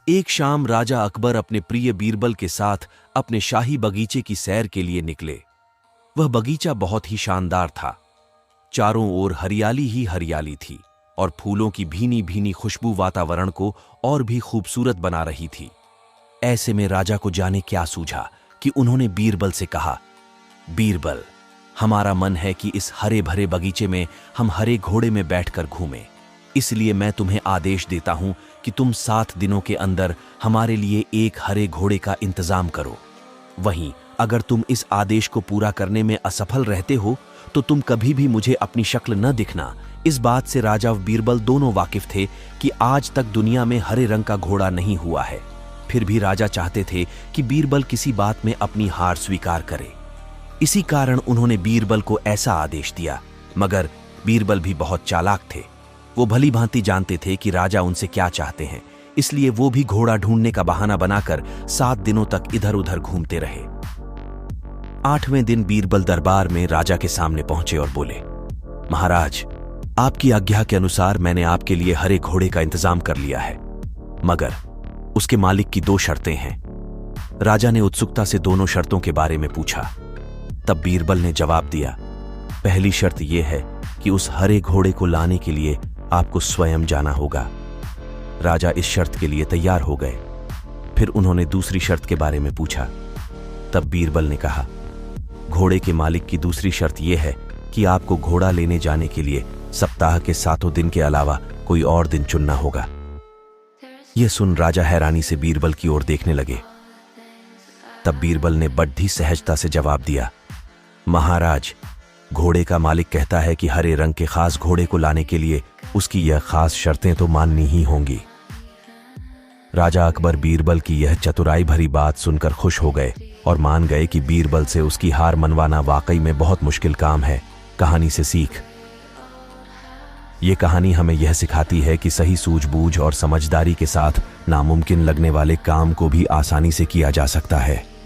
एक शाम राजा अकबर अपने प्रिय बीरबल के साथ अपने शाही बगीचे की सैर के लिए निकले। वह बगीचा बहुत ही शानदार था। चारों ओर हरियाली ही हरियाली थी और फूलों की भीनी भीनी खुशबू वातावरण को और भी खूबसूरत बना रही थी। ऐसे में राजा को जाने क्या सूझा कि उन्होंने बीरबल से कहा, बीरबल, हमारा मन है कि इस हरे भरे बगीचे में हम हरे घोड़े में बैठकर घूमें। इसलिए मैं तुम्हें आदेश देता हूं कि तुम 7 दिनों के अंदर हमारे लिए एक हरे घोड़े का इंतजाम करो। वहीं अगर तुम इस आदेश को पूरा करने में असफल रहते हो तो तुम कभी भी मुझे अपनी शक्ल न दिखना। इस बात से राजा और बीरबल दोनों वाकिफ थे कि आज तक दुनिया में हरे रंग का घोड़ा नहीं हुआ है। फिर भी राजा चाहते थे कि बीरबल किसी बात में अपनी हार स्वीकार करे। इसी कारण उन्होंने बीरबल को ऐसा आदेश दिया। मगर बीरबल भी बहुत चालाक थे। वो भली भांति जानते थे कि राजा उनसे क्या चाहते हैं, इसलिए वो भी घोड़ा ढूंढने का बहाना बनाकर 7 दिनों तक इधर उधर घूमते रहे। 8वें दिन बीरबल दरबार में राजा के सामने पहुंचे और बोले, महाराज, आपकी आज्ञा के अनुसार मैंने आपके लिए हरे घोड़े का इंतजाम कर लिया है, मगर उसके मालिक की 2 शर्तें हैं। राजा ने उत्सुकता से दोनों शर्तों के बारे में पूछा। तब बीरबल ने जवाब दिया, पहली शर्त यह है कि उस हरे घोड़े को लाने के लिए आपको स्वयं जाना होगा। राजा इस शर्त के लिए तैयार हो गए। फिर उन्होंने दूसरी शर्त के बारे में पूछा। तब बीरबल ने कहा, घोड़े के मालिक की दूसरी शर्त यह है कि आपको घोड़ा लेने जाने के लिए सप्ताह के 7 दिन के अलावा कोई और दिन चुनना होगा। यह सुन राजा हैरानी से बीरबल की ओर देखने लगे। तब बीरबल ने बड़ी सहजता से जवाब दिया, महाराज, घोड़े का मालिक कहता है कि हरे रंग के खास घोड़े को लाने के लिए उसकी यह खास शर्तें तो माननी ही होंगी। राजा अकबर बीरबल की यह चतुराई भरी बात सुनकर खुश हो गए और मान गए कि बीरबल से उसकी हार मनवाना वाकई में बहुत मुश्किल काम है। कहानी से सीख। ये कहानी हमें यह सिखाती है कि सही सूझबूझ और समझदारी के साथ नामुमकिन लगने वाले काम को भी आसानी से किया जा सकता है।